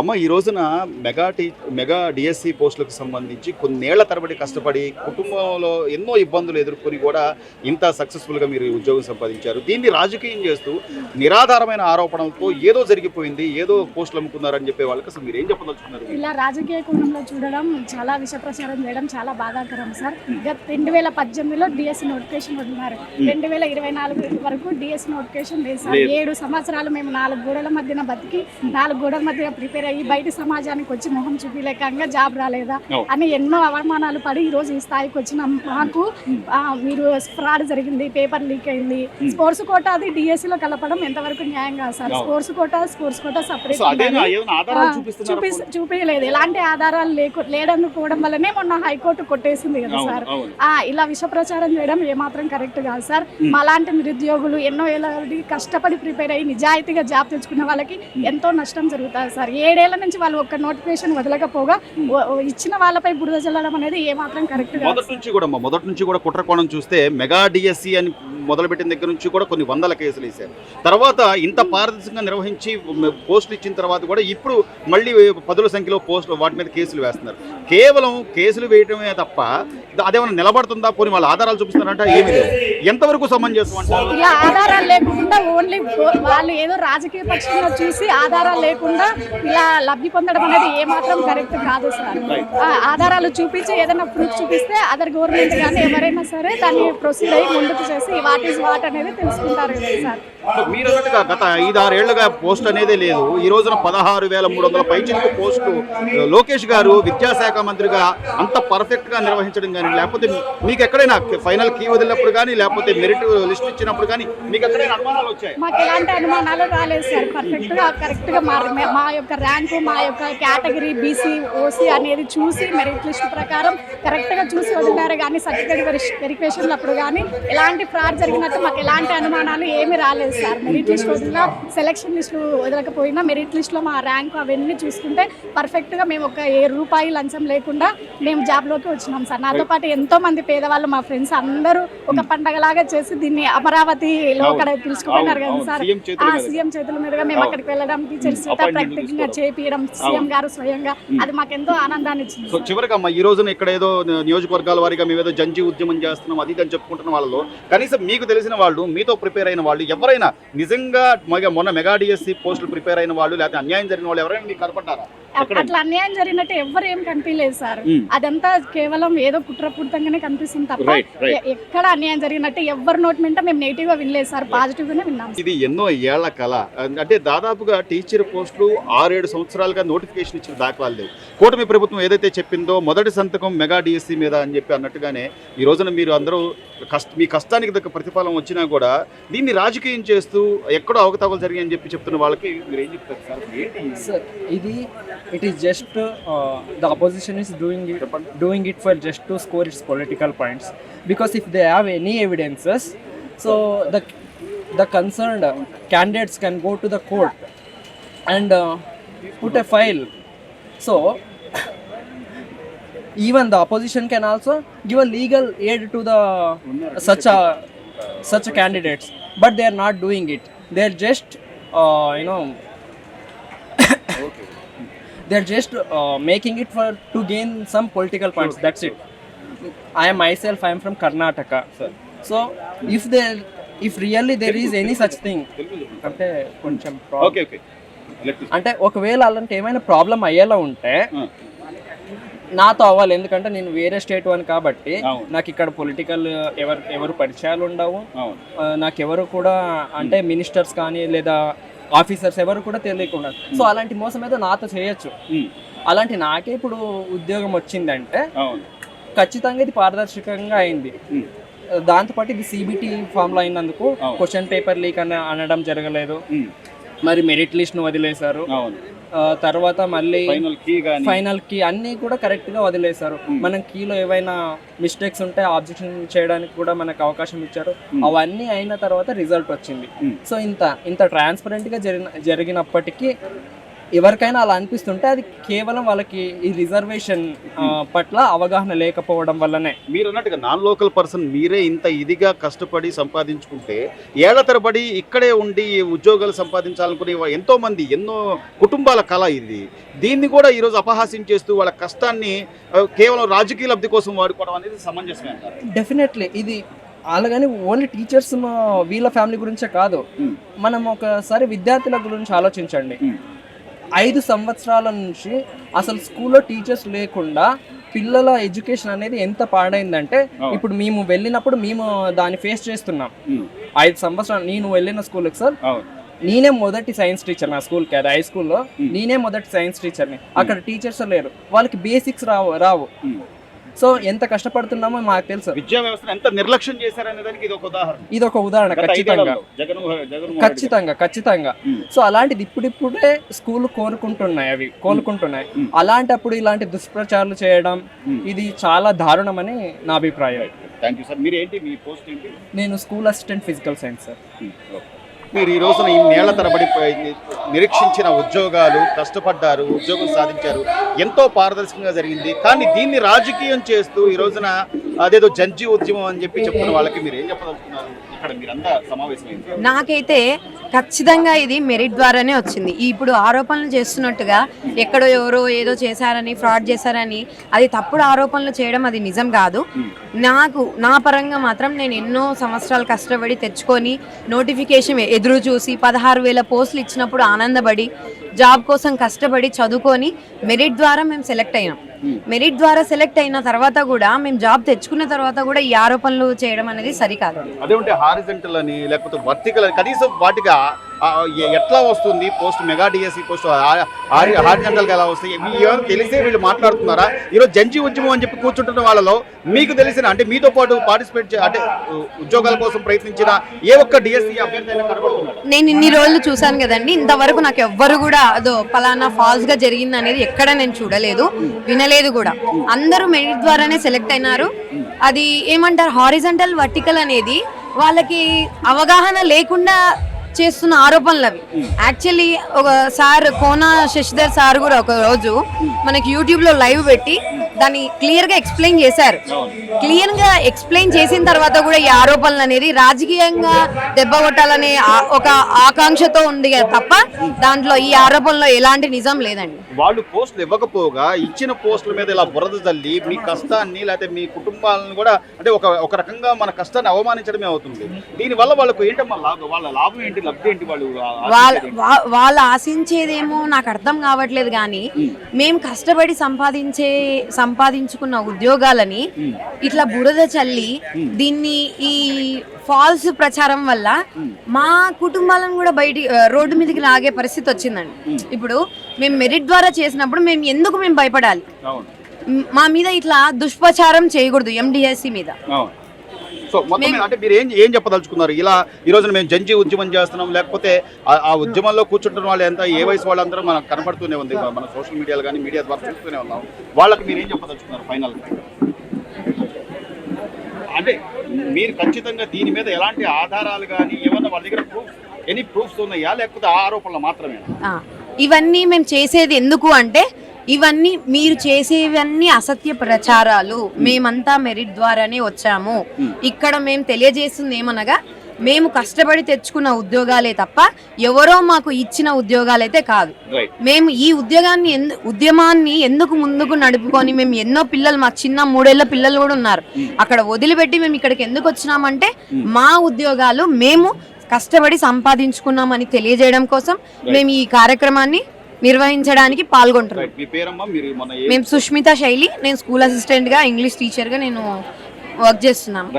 అమ్మ ఈ రోజున మెగా డిఎస్సి పోస్టులకు సంబంధించి కొన్నేళ్ల తరబడి కష్టపడి కుటుంబంలో ఎన్నో ఇబ్బందులు ఎదుర్కొని కూడా ఇంత సక్సెస్ఫుల్గా మీరు ఉద్యోగం సంపాదించారు. దీన్ని రాజకీయం చేస్తూ నిరాధారమైన ఆరోపణలతో ఏదో జరిగిపోయింది, ఏదో పోస్టులు అమ్ముకున్నారని చెప్పే వాళ్ళకి అసలు మీరు ఏం చెప్పదలుచుకున్నారు? ఇలా రాజకీయ కోణంలో చూడడం, చాలా విష ప్రచారం చేయడం చాలా బాధాకరం సార్. 2018లో డిఎస్సి నోటిఫికేషన్ వదిలినారు. 2024 వరకు డిఎస్సి నోటిఫికేషన్ లేదు సార్. 7 సంవత్సరాలు మేము 4 గోడల మధ్యన బతికి 4 గోడల మధ్య ప్రిపేర్ అయ్యి బయట సమాజానికి వచ్చి మొహం చూపిలేకంగా జాబ్ రాలేదా అని ఎన్నో అవమానాలు పడి ఈ రోజు ఈ స్థాయికి వచ్చిన మాకు మీరు ఫ్రాడ్ జరిగింది, పేపర్ లీక్ అయింది, స్పోర్ట్స్ కోటా అది డిఎస్సి లో కలపడం ఎంతవరకు న్యాయం కాదు సార్. స్పోర్ట్స్ కోటా సపరేట్ చూపించలేదు. ఎలాంటి ఆధారాలు లేదనుకోవడం వల్లనే మొన్న హైకోర్టు కొట్టేసింది కదా సార్. ఇలా విష ప్రచారం చేయడం ఏమాత్రం కరెక్ట్ కాదు సార్. మాలాంటి నిరుద్యోగులు ఎన్నో ఏళ్ళ కష్టపడి ప్రిపేర్ అయ్యి నిజాయితీగా జాబ్ తెచ్చుకున్న వాళ్ళకి ఎంతో నష్టం జరుగుతుంది సార్. 7 ఏళ్ల నుంచి వాళ్ళు ఒక్క నోటిఫికేషన్ వదలకపోగా ఇచ్చిన వాళ్ళపై బురద చల్లడం అనేది ఏమాత్రం కరెక్ట్ కాదు. మొదటి నుంచి కూడా కుట్ర కోణం చూస్తే మెగా డిఎస్సి అని మొదలుపెట్టిన దగ్గర నుంచి కూడా కొన్ని వందల కేసులు వేశారు. తర్వాత ఇంత పారదర్శకంగా నిర్వహించి పోస్టులు ఇచ్చిన తర్వాత కూడా ఇప్పుడు మళ్ళీ 10ల సంఖ్యలో పోస్టులు వాటి మీద కేసులు వేస్తున్నారు. కేవలం కేసులు వేయటమే తప్ప అదేమైనా నిలబడుతుందా? పోనీ వాళ్ళ ఆధారాలు చూపిస్తున్నారంటే ఏమి లేదు. ఎంతవరకు సమంజసం అంటారు? ఇలా ఆధారాలు లేకుండా ఓన్లీ వాళ్ళు ఏదో రాజకీయ పక్షంలో చూసి ఆధారాలు లేకుండా ఇలా లబ్ధి పొందడం అనేది ఏమాత్రం కరెక్ట్ కాదు సార్. ఆధారాలు చూపించి ఏదైనా ప్రూఫ్ చూపిస్తే అదర్ గవర్నమెంట్ కానీ ఎవరైనా సరే దాన్ని ప్రొసీడ్ అయ్యి ముందుకు చేసి వాట్ ఈస్ వాట్ అనేది తెలుసుకుంటారు కదా సార్. మీరు అన్నట్టుగా గత 5-6 ఏళ్లుగా పోస్ట్ అనేది లేదు. ఈ రోజున 16,300 పైచిలకు పోస్టు లోకేష్ గారు విద్యాశాఖ మంత్రిగా అంత పర్ఫెక్ట్ గా నిర్వహించడం కానీ, లేకపోతే మీకు ఎక్కడైనా ఫైనల్ కీ వదిలినప్పుడు కానీ, లేకపోతే మెరిట్ లిస్ట్ ఇచ్చినప్పుడు కానీ మీకు ఎక్కడైనా అనుమానాలు వచ్చాయి? మాకు ఎలాంటి అనుమానాలు రాలేదు సార్. కరెక్ట్ గా మా యొక్క ర్యాంకు, మా యొక్క కేటగిరీ బీసీ ఓసీ అనేది చూసి మెరిట్ లిస్ట్ ప్రకారం కరెక్ట్ గా చూసి వదిలినారు. కానీ సర్టిఫికేట్ వెరిఫికేషన్ అప్పుడు కానీ ఎలాంటి ఫ్రాడ్ జరిగినట్టు మాకు ఎలాంటి అనుమానాలు ఏమీ రాలేదు సార్. మెరిట్ లిస్ట్ వదిలినా, సెలక్షన్ లిస్ట్ వదలకపోయినా మెరిట్ లిస్ట్లో మా ర్యాంకు అవన్నీ చూసుకుంటే పర్ఫెక్ట్గా మేము ఒక ₹1 లంచం లేకుండా మేము జాబ్లోకి వచ్చినాం సార్. నాతో పాటు ఎంతో మంది పేదవాళ్ళు మా ఫ్రెండ్స్ అందరూ ఒక పండగలాగా చేసి దీన్ని అమరావతిలో అక్కడ పిలుచుకుపోయినారు కదా సార్. సీఎం చేతుల మీదుగా మేము అక్కడికి వెళ్ళడం, టీచర్స్ ప్రాక్టికల్గా చేపించడం సీఎం గారు స్వయంగా, అది మాకెంతో ఆనందాన్ని ఇచ్చింది. సో చివరిగా ఈ రోజున ఇక్కడ ఏదో నియోజకవర్గాల వారిగా మేము ఏదో జంజీ ఉద్యమం చేస్తున్నాం అది అని చెప్పుకుంటున్న వాళ్ళలో కనీసం మీకు తెలిసిన వాళ్ళు, మీతో ప్రిపేర్ అయిన వాళ్ళు ఎవరైనా నిజంగా మొన్న మెగా డిఎస్సి పోస్టులు ప్రిపేర్ అయిన వాళ్ళు లేకపోతే అన్యాయం జరిగిన వాళ్ళు ఎవరైనా మీకు కనపడ్డారా? అట్లా అన్యాయం జరిగినట్టు ఎవరు ఏం కనిపించలేదు సార్. అదంతా కేవలం ఏదో కుట్రపూరితంగానే కనిపిస్తుంది తప్ప ఎక్కడ అన్యాయం జరిగినట్టు ఎవరి నోటి మీద మేము నెగిటివ్ గా వినలేదు సార్, పాజిటివ్ గానే విన్నాం. ఇది ఎన్నో ఏళ్ల కళ. అంటే దాదాపుగా టీచర్ పోస్టులు 6-7 సంవత్సరాలుగా నోటిఫికేషన్ ఇచ్చిన దాఖలాలు లేవు. కూటమి ప్రభుత్వం ఏదైతే చెప్పిందో మొదటి సంతకం మెగా డిఎస్సి మీద అని చెప్పి అన్నట్టుగానే ఈ రోజున మీరు అందరూ మీ కష్టానికి దగ్గర ప్రతిఫలం వచ్చినా కూడా దీన్ని రాజకీయం చేస్తూ ఎక్కడో అవకతవకలు జరిగాయని చెప్పి చెప్తున్న వాళ్ళకి మీరు ఏం చెప్తారు sir? It is just the opposition is doing it for just to score its political points, because if they have any evidences, so the concerned candidates can go to the court and put a file. So even the opposition can also give a legal aid to the such candidates, but they are not doing it. They are just they're just making it to gain some political points. That's it. I am from Karnataka, sir. So if really there is any such thing, అంటే కొంచెం అంటే ఒకవేళ అలాంటి ఏమైనా problem అయ్యేలా ఉంటే నాతో అవ్వాలి. ఎందుకంటే నేను వేరే స్టేట్ వన్ కాబట్టి నాకు ఇక్కడ పొలిటికల్ ఎవరు పరిచయాలు ఉండవు. నాకెవరు కూడా అంటే మినిస్టర్స్ కానీ లేదా ఆఫీసర్స్ ఎవరు కూడా తెలియకుండా. సో అలాంటి మోసం ఏదో నాతో చేయొచ్చు. అలాంటి నాకే ఇప్పుడు ఉద్యోగం వచ్చిందంటే ఖచ్చితంగా ఇది పారదర్శకంగా అయింది. దాంతోపాటు ఇది సిబిటి ఫామ్లో అయినందుకు క్వశ్చన్ పేపర్ లీక్ అనడం జరగలేదు. మరి మెరిట్ లిస్ట్ ను వదిలేశారు. తర్వాత మళ్ళీ ఫైనల్ కీ అన్ని కూడా కరెక్ట్ గా వదిలేశారు. మనం కీలో ఏవైనా మిస్టేక్స్ ఉంటే ఆబ్జెక్షన్ చేయడానికి కూడా మనకు అవకాశం ఇచ్చారు. అవన్నీ అయిన తర్వాత రిజల్ట్ వచ్చింది. సో ఇంత ట్రాన్స్పరెంట్ గా జరిగినప్పటికీ ఎవరికైనా అలా అనిపిస్తుంటే అది కేవలం వాళ్ళకి ఈ రిజర్వేషన్ పట్ల అవగాహన లేకపోవడం వల్లనే. మీరు అన్నట్టుగా నాన్ లోకల్ పర్సన్ మీరే ఇంత ఇదిగా కష్టపడి సంపాదించుకుంటే ఏళ్ల తరబడి ఇక్కడే ఉండి ఉద్యోగాలు సంపాదించాలనుకునే ఎంతో మంది ఎన్నో కుటుంబాల కళ ఇది. దీన్ని కూడా ఈరోజు అపహాస్యం చేస్తూ వాళ్ళ కష్టాన్ని కేవలం రాజకీయ లబ్ధి కోసం వాడుకోవడం అనేది సమంజసమే అంటారు. డెఫినెట్లీ ఇది అలాగని ఓన్లీ టీచర్స్ వీళ్ళ ఫ్యామిలీ గురించే కాదు, మనం ఒకసారి విద్యార్థుల గురించి ఆలోచించండి. 5 సంవత్సరాల నుంచి అసలు స్కూల్లో టీచర్స్ లేకుండా పిల్లల ఎడ్యుకేషన్ అనేది ఎంత పాడైందంటే ఇప్పుడు మేము వెళ్ళినప్పుడు మేము దాన్ని ఫేస్ చేస్తున్నాం. 5 సంవత్సరాలు నేను వెళ్ళిన స్కూల్కి సార్, నేనే మొదటి సైన్స్ టీచర్ నా స్కూల్కి, అది హై స్కూల్లో నేనే మొదటి సైన్స్ టీచర్ని. అక్కడ టీచర్స్ లేరు, వాళ్ళకి బేసిక్స్ రావు. సో ఎంత కష్టపడుతున్నామో మాకు తెలుసు. విద్యా వ్యవస్థను ఎంత నిర్లక్ష్యం చేశారనే దానికి ఇది ఒక ఉదాహరణ. ఖచ్చితంగా. సో అలాంటిది ఇప్పుడిప్పుడే స్కూల్ కోలుకుంటున్నాయి. అలాంటప్పుడు ఇలాంటి దుష్ప్రచారాలు చేయడం ఇది చాలా దారుణమని నా అభిప్రాయం. Thank you sir. మీరు ఏంటి, మీ పోస్ట్ ఏంటి? నేను school assistant physical science sir. మీరు ఈ రోజున ఈ నేళ్ల తరబడి నిరీక్షించిన ఉద్యోగాలు, కష్టపడ్డారు, ఉద్యోగం సాధించారు, ఎంతో పారదర్శకంగా జరిగింది. కానీ దీన్ని రాజకీయం చేస్తూ ఈ రోజున అదేదో జంజీ ఉద్యమం అని చెప్తున్న వాళ్ళకి మీరు ఏం చెప్పదలుచుకున్నారు? ఇక్కడ మీరంతా సమావేశమైంది. నాకైతే ఖచ్చితంగా ఇది మెరిట్ ద్వారానే వచ్చింది. ఇప్పుడు ఆరోపణలు చేస్తున్నట్టుగా ఎక్కడో ఎవరో ఏదో చేశారని, ఫ్రాడ్ చేశారని, అది తప్పుడు ఆరోపణలు చేయడం అది నిజం కాదు. నా పరంగా మాత్రం నేను ఎన్నో సంవత్సరాలు కష్టపడి తెచ్చుకొని నోటిఫికేషన్ ఎదురు చూసి 16,000 పోస్టులు ఇచ్చినప్పుడు ఆనందపడి జాబ్ కోసం కష్టపడి చదువుకొని మెరిట్ ద్వారా మేము సెలెక్ట్ అయినాం. మెరిట్ ద్వారా సెలెక్ట్ అయిన తర్వాత కూడా మేము జాబ్ తెచ్చుకున్న తర్వాత కూడా ఈ ఆరోపణలు చేయడం అనేది సరికాదు. అదేంటే హారిజంటల్ అని లేకపోతే వర్టికల్ అని కనీసం వాటికి ఎట్లా వస్తుంది పోస్ట్, మెగా డిఎస్సి పోస్ట్ హారిజంటల్గా ఎలా వస్తాయి ఏమైనా తెలిసే వీళ్ళు మాట్లాడుతున్నారా? ఈరోజు జంజీ ఉద్యమం అని చెప్పి కూర్చుంటున్న వాళ్ళలో మీకు తెలిసిన అంటే మీతో పాటు పార్టిసిపేట్ అంటే ఉద్యోగాల కోసం ప్రయత్నించిన ఏ ఒక్క డిఎస్సి అభ్యర్థి అయినా కనబడుతున్నారు? నేను ఇన్ని రోజులు చూశాను కదండి, ఇంతవరకు నాకు ఎవ్వరు కూడా అదో పలానా ఫాల్స్ గా జరిగింది అనేది ఎక్కడ నేను చూడలేదు, వినలేదు కూడా. అందరూ మెరిట్ ద్వారానే సెలెక్ట్ అయినారు. అది ఏమంటారు, హారిజంటల్ వర్టికల్ అనేది వాళ్ళకి అవగాహన లేకుండా చేస్తున్న ఆరోపణలు అవి. యాక్చువల్లీ ఒక సార్ కోనా శశిధర్ సార్ కూడా ఒక రోజు మనకి యూట్యూబ్ లో లైవ్ పెట్టి దాన్ని క్లియర్ గా ఎక్స్ప్లెయిన్ చేశారు. క్లియర్ గా ఎక్స్ప్లెయిన్ చేసిన తర్వాత కూడా ఈ ఆరోపణలు అనేది రాజకీయంగా దెబ్బ కొట్టాలనే ఒక ఆకాంక్షతో ఉంది తప్ప దాంట్లో ఈ ఆరోపణలో ఎలాంటి నిజం లేదండి. వాళ్ళు పోస్టులు ఇవ్వకపోగా ఇచ్చిన పోస్టుల మీద ఇలా బురద తల్లి మీ కష్టాన్ని లేకపోతే మీ కుటుంబాలను కూడా అంటే ఒక రకంగా మన కష్టాన్ని అవమానించడమే అవుతుంది. దీనివల్ల వాళ్ళకు ఏంటమ్మా లాభం? వాళ్ళ లాభం ఏంటి, లబ్ధి ఏంటి? వాళ్ళు ఆశించేదేమో నాకు అర్థం కావట్లేదు. కానీ మేము కష్టపడి సంపాదించుకున్న ఉద్యోగాలని ఇట్లా బురద చల్లి దీన్ని ఈ ఫాల్స్ ప్రచారం వల్ల మా కుటుంబాలను కూడా రోడ్డు మీదకి లాగే పరిస్థితి వచ్చిందండి. ఇప్పుడు మేము మెరిట్ ద్వారా చేసినప్పుడు మేము భయపడాలి? మా మీద ఇట్లా దుష్ప్రచారం చేయకూడదు ఎండిఎస్సి మీద. సో మొత్తం అంటే మీరు ఏం చెప్పదలుచుకున్నారు? ఇలా ఈ రోజున మేము జంజీ ఉద్యమం చేస్తున్నాం, లేకపోతే ఆ ఉద్యమంలో కూర్చుంటున్న వాళ్ళు ఎంత ఏ వయసు వాళ్ళందరూ మనకు కనపడుతూనే ఉంది, మన సోషల్ మీడియాలో కానీ మీడియా ద్వారా చూస్తూనే ఉన్నాం. వాళ్ళకి మీరు ఏం చెప్పదలుచుకున్నారు ఫైనల్? అంటే మీరు ఖచ్చితంగా దీని మీద ఎలాంటి ఆధారాలు కానీ ఏమన్నా వాళ్ళ దగ్గర ఎనీ ప్రూఫ్స్ ఉన్నాయా, లేకపోతే ఆరోపణలు మాత్రమే? ఇవన్నీ మేము చేసేది ఎందుకు అంటే ఇవన్నీ మీరు చేసేవన్నీ అసత్య ప్రచారాలు. మేమంతా మెరిట్ ద్వారానే వచ్చాము. ఇక్కడ మేము తెలియజేస్తుంది ఏమనగా మేము కష్టపడి తెచ్చుకున్న ఉద్యోగాలే తప్ప ఎవరో మాకు ఇచ్చిన ఉద్యోగాలైతే కాదు. మేము ఈ ఉద్యమాన్ని ఎందుకు ముందుకు నడుపుకొని మేము ఎన్నో పిల్లలు, మా చిన్న 3 ఏళ్ల పిల్లలు కూడా ఉన్నారు, అక్కడ వదిలిపెట్టి మేము ఇక్కడికి ఎందుకు వచ్చినామంటే మా ఉద్యోగాలు మేము కష్టపడి సంపాదించుకున్నామని తెలియజేయడం కోసం మేము ఈ కార్యక్రమాన్ని నిర్వహించడానికి పాల్గొంటున్నాం. మేము సుష్మిత శైలి, నేను స్కూల్ అసిస్టెంట్ గా, ఇంగ్లీష్ టీచర్ గా నేను వర్క్ చేస్తున్నాను.